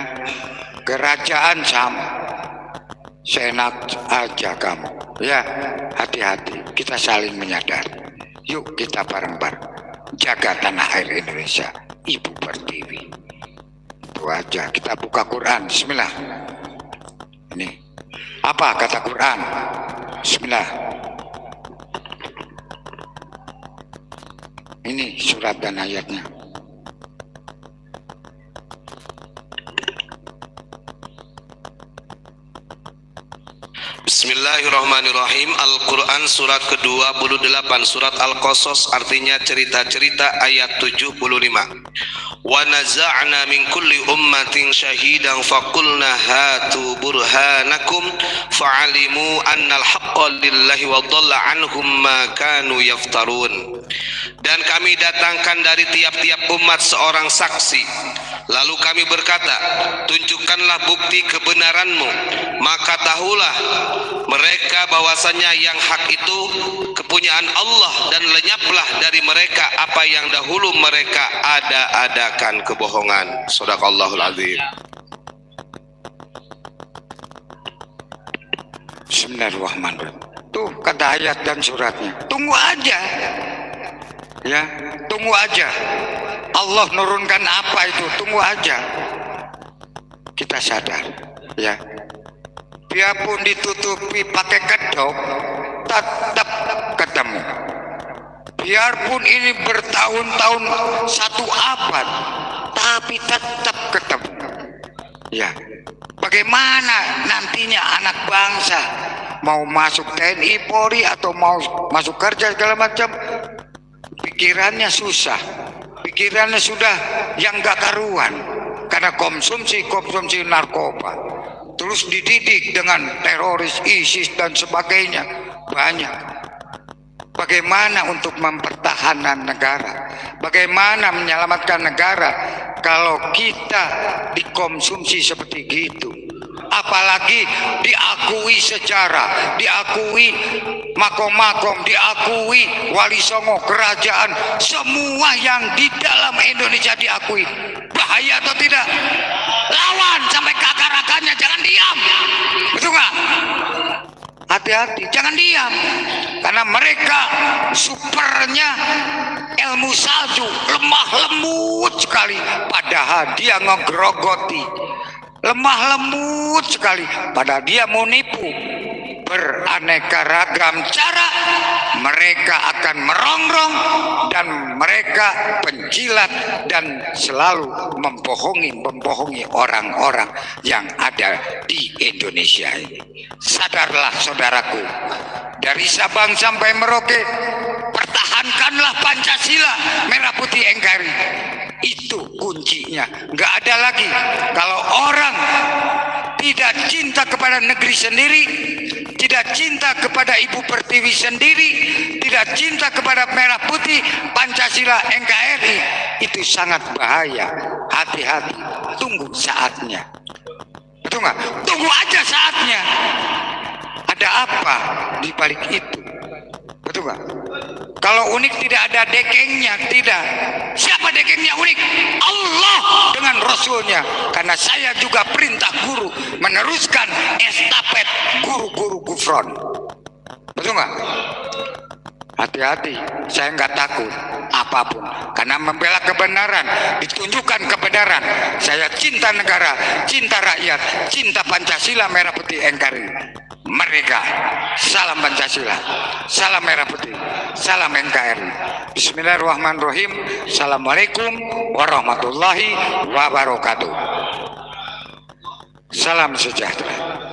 [SPEAKER 5] kerajaan sama. Seenak aja kamu ya. Hati-hati, kita saling menyadari. Yuk kita bareng-bareng jaga tanah air Indonesia, Ibu Pertiwi. Itu aja. Kita buka Quran. Bismillah. Ini apa kata Quran? Bismillah. Ini surat dan ayatnya.
[SPEAKER 3] Bismillahirrahmanirrahim. Al-Quran surat ke-28, surat Al-Qasas, artinya cerita-cerita, ayat 75. Wa naza'na min kulli ummatin syahidan faqulna hatu burhanakum fa'alimu annal haqqa lillahi wa dhalla anhum ma kanu yaftarun. Dan kami datangkan dari tiap-tiap umat seorang saksi. Lalu kami berkata, tunjukkanlah bukti kebenaranmu. Maka tahulah mereka bahwasanya yang hak itu kepunyaan Allah, dan lenyaplah dari mereka apa yang dahulu mereka ada-adakan kebohongan. Shadaqallahul azim.
[SPEAKER 5] Bismillahirrahmanirrahim. Tuh kata ayat dan suratnya. Tunggu aja ya, tunggu aja. Allah nurunkan apa itu, tunggu aja. Kita sadar ya, biarpun ditutupi pakai kedok tetap ketemu. Biarpun ini bertahun-tahun, 1 abad, tapi tetap ketemu ya. Bagaimana nantinya anak bangsa mau masuk TNI Polri atau mau masuk kerja segala macam, pikirannya susah, pikirannya sudah yang gak karuan karena konsumsi narkoba, terus dididik dengan teroris ISIS dan sebagainya banyak. Bagaimana untuk mempertahankan negara, bagaimana menyelamatkan negara kalau kita dikonsumsi seperti gitu? Apalagi diakui sejarah, diakui makom-makom, diakui wali songo, kerajaan, semua yang di dalam Indonesia diakui. Bahaya atau tidak? Lawan sampai ke akar-akarnya, jangan diam. Betul nggak? Hati-hati, jangan diam. Karena mereka supernya ilmu salju, lemah lembut sekali, padahal dia ngegrogoti. lemah lembut sekali, padahal dia mau nipu. Beraneka ragam cara mereka akan merongrong dan mereka penjilat dan selalu membohongi orang-orang yang ada di Indonesia ini. Sadarlah saudaraku, dari Sabang sampai Merauke, pertahankanlah Pancasila merah putih NKRI. Itu kuncinya. Nggak ada lagi kalau orang tidak cinta kepada negeri sendiri, tidak cinta kepada Ibu Pertiwi sendiri, tidak cinta kepada merah putih Pancasila NKRI, itu sangat bahaya. Hati-hati, tunggu saatnya. Betul nggak? Tunggu aja saatnya. Ada apa di balik itu? Betul nggak? Kalau Unik tidak ada dekengnya, tidak. Siapa dekengnya Unik? Allah dengan Rasulnya. Karena saya juga perintah guru meneruskan estafet guru-guru Gufron. Betul nggak? Hati-hati, saya nggak takut apapun. Karena membela kebenaran, ditunjukkan kebenaran. Saya cinta negara, cinta rakyat, cinta Pancasila merah putih NKRI. Merdeka, salam Pancasila, salam merah putih, salam NKRI. Bismillahirrahmanirrahim. Assalamualaikum warahmatullahi wabarakatuh. Salam sejahtera.